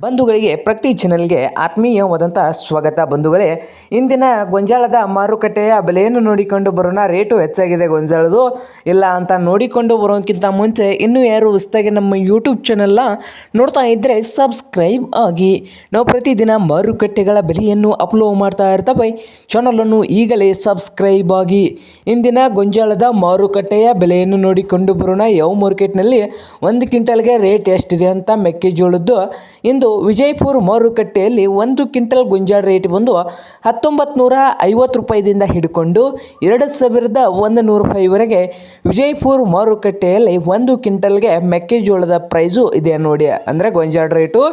ಬಂಧುಗಳಿಗೆ ಪ್ರತಿ ಚಾನೆಲ್ಗೆ ಆತ್ಮೀಯವಾದಂಥ ಸ್ವಾಗತ. ಬಂಧುಗಳೇ, ಇಂದಿನ ಗೊಂಜಾಳದ ಮಾರುಕಟ್ಟೆಯ ಬೆಲೆಯನ್ನು ನೋಡಿಕೊಂಡು ಬರೋಣ. ರೇಟು ಹೆಚ್ಚಾಗಿದೆ ಗೊಂಜಾಳದು ಇಲ್ಲ ಅಂತ ನೋಡಿಕೊಂಡು ಬರೋಕ್ಕಿಂತ ಮುಂಚೆ ಇನ್ನೂ ಯಾರು ಹೊಸದಾಗಿ ನಮ್ಮ ಯೂಟ್ಯೂಬ್ ಚಾನೆಲ್ನ ನೋಡ್ತಾ ಇದ್ದರೆ ಸಬ್ಸ್ಕ್ರೈಬ್ ಆಗಿ. ನಾವು ಪ್ರತಿದಿನ ಮಾರುಕಟ್ಟೆಗಳ ಬೆಲೆಯನ್ನು ಅಪ್ಲೋಡ್ ಮಾಡ್ತಾ ಇರ್ತವೆ. ಚಾನಲನ್ನು ಈಗಲೇ ಸಬ್ಸ್ಕ್ರೈಬ್ ಆಗಿ. ಇಂದಿನ ಗೊಂಜಾಳದ ಮಾರುಕಟ್ಟೆಯ ಬೆಲೆಯನ್ನು ನೋಡಿಕೊಂಡು ಬರೋಣ. ಯಾವ ಮಾರ್ಕೆಟ್ನಲ್ಲಿ ಒಂದು ಕ್ವಿಂಟಲ್ಗೆ ರೇಟ್ ಎಷ್ಟಿದೆ ಅಂತ. ಮೆಕ್ಕೆಜೋಳದ್ದು ಇಂದು ವಿಜಯಪುರ ಮಾರುಕಟ್ಟೆಯಲ್ಲಿ 1 ಕ್ವಿಂಟಲ್ ಗೊಂಜಾಳ ರೇಟ್ ಬಂದು 1950 ರೂಪಾಯಿದಿಂದ ಹಿಡ್ಕೊಂಡು 2100 ರೂಪಾಯಿವರೆಗೆ ವಿಜಯಪುರ ಮಾರುಕಟ್ಟೆಯಲ್ಲಿ 1 ಕ್ವಿಂಟಲ್ಗೆ ಮೆಕ್ಕೆಜೋಳದ ಪ್ರೈಸು ಇದೆ ನೋಡಿ. ಅಂದರೆ ಗೊಂಜಾಳ ರೇಟು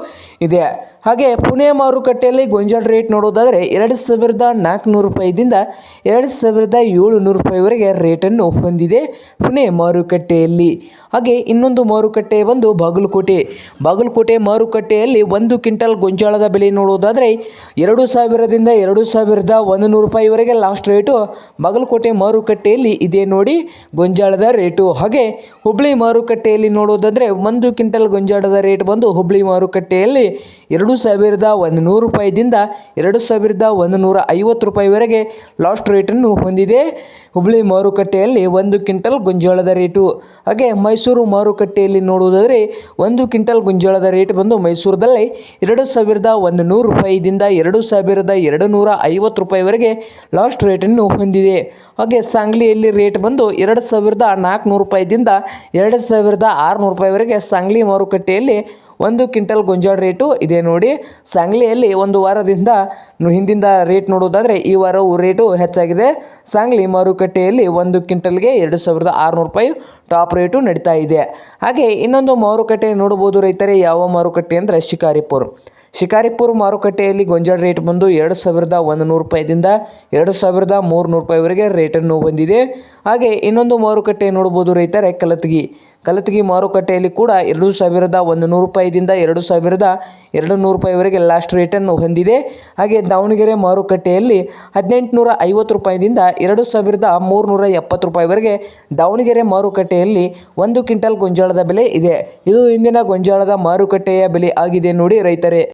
ಇದೆ. ಹಾಗೆ ಪುಣೆ ಮಾರುಕಟ್ಟೆಯಲ್ಲಿ ಗೊಂಜಾಳ ರೇಟ್ ನೋಡೋದಾದರೆ 2400 ರೂಪಾಯಿದಿಂದ 2700 ರೂಪಾಯಿವರೆಗೆ ರೇಟನ್ನು ಹೊಂದಿದೆ ಪುಣೆ ಮಾರುಕಟ್ಟೆಯಲ್ಲಿ. ಹಾಗೆ ಇನ್ನೊಂದು ಮಾರುಕಟ್ಟೆ ಬಂದು ಬಾಗಲಕೋಟೆ ಮಾರುಕಟ್ಟೆಯಲ್ಲಿ 1 ಕ್ವಿಂಟಲ್ ಗೊಂಜಾಳದ ಬೆಲೆ ನೋಡೋದಾದರೆ 2000ದಿಂದ 2100 ರೂಪಾಯಿವರೆಗೆ ಲಾಸ್ಟ್ ರೇಟು ಬಾಗಲಕೋಟೆ ಮಾರುಕಟ್ಟೆಯಲ್ಲಿ ಇದೆ ನೋಡಿ ಗೊಂಜಾಳದ ರೇಟು. ಹಾಗೆ ಹುಬ್ಳಿ ಮಾರುಕಟ್ಟೆಯಲ್ಲಿ ನೋಡೋದಾದರೆ 1 ಕ್ವಿಂಟಲ್ ಗೊಂಜಾಳದ ರೇಟ್ ಬಂದು ಹುಬ್ಳಿ ಮಾರುಕಟ್ಟೆಯಲ್ಲಿ 2100 ರೂಪಾಯಿದಿಂದ 2150 ರೂಪಾಯಿವರೆಗೆ ಲಾಸ್ಟ್ ರೇಟನ್ನು ಹೊಂದಿದೆ ಹುಬ್ಳಿ ಮಾರುಕಟ್ಟೆಯಲ್ಲಿ 1 ಕ್ವಿಂಟಲ್ ಗೊಂಜಾಳದ ರೇಟು. ಹಾಗೆ ಮೈಸೂರು ಮಾರುಕಟ್ಟೆಯಲ್ಲಿ ನೋಡುವುದಾದರೆ 1 ಕ್ವಿಂಟಲ್ ಗೊಂಜಾಳದ ರೇಟ್ ಬಂದು ಮೈಸೂರದಲ್ಲಿ 2100 ರೂಪಾಯಿದಿಂದ 2250 ರೂಪಾಯಿವರೆಗೆ ಲಾಸ್ಟ್ ರೇಟನ್ನು ಹೊಂದಿದೆ. ಹಾಗೆ ಸಾಂಗ್ಲಿಯಲ್ಲಿ ರೇಟ್ ಬಂದು 2400 ರೂಪಾಯಿದಿಂದ 2600 ರೂಪಾಯಿವರೆಗೆ ಸಾಂಗ್ಲಿ ಮಾರುಕಟ್ಟೆಯಲ್ಲಿ 1 ಕ್ವಿಂಟಲ್ ಗೊಂಜಾಳ ರೇಟು ಇದೆ ನೋಡಿ. ಸಾಂಗ್ಲಿಯಲ್ಲಿ ಒಂದು ವಾರದಿಂದ ಹಿಂದಿಂದ ರೇಟ್ ನೋಡೋದಾದರೆ ಈ ವಾರವು ರೇಟು ಹೆಚ್ಚಾಗಿದೆ. ಸಾಂಗ್ಲಿ ಮಾರುಕಟ್ಟೆಯಲ್ಲಿ 1 ಕ್ವಿಂಟಲ್ಗೆ 2600 ರೂಪಾಯಿ ಟಾಪ್ ರೇಟು ನಡೀತಾ ಇದೆ. ಹಾಗೆ ಇನ್ನೊಂದು ಮಾರುಕಟ್ಟೆ ನೋಡ್ಬೋದು ರೈತರೇ. ಯಾವ ಮಾರುಕಟ್ಟೆ ಅಂದರೆ ಶಿಕಾರಿಪುರ ಮಾರುಕಟ್ಟೆಯಲ್ಲಿ ಗೊಂಜಾಳ ರೇಟ್ ಬಂದು 2100 ರೂಪಾಯಿದಿಂದ 2300 ರೂಪಾಯಿವರೆಗೆ ರೇಟನ್ನು ಹೊಂದಿದೆ. ಹಾಗೆ ಇನ್ನೊಂದು ಮಾರುಕಟ್ಟೆ ನೋಡ್ಬೋದು ರೈತರೇ, ಕಲತಗಿ ಮಾರುಕಟ್ಟೆಯಲ್ಲಿ ಕೂಡ 2100 ರೂಪಾಯಿದಿಂದ 2200 ರೂಪಾಯಿವರೆಗೆ ಲಾಸ್ಟ್ ರೇಟನ್ನು ಹೊಂದಿದೆ. ಹಾಗೆ ದಾವಣಗೆರೆ ಮಾರುಕಟ್ಟೆಯಲ್ಲಿ 1850 ರೂಪಾಯಿದಿಂದ 2370 ರೂಪಾಯಿವರೆಗೆ ದಾವಣಗೆರೆ ಮಾರುಕಟ್ಟೆಯಲ್ಲಿ 1 ಕ್ವಿಂಟಲ್ ಗೊಂಜಾಳದ ಬೆಲೆ ಇದೆ. ಇದು ಇಂದಿನ ಗೊಂಜಾಳದ ಮಾರುಕಟ್ಟೆಯ ಬೆಲೆ ಆಗಿದೆ ನೋಡಿ ರೈತರೇ.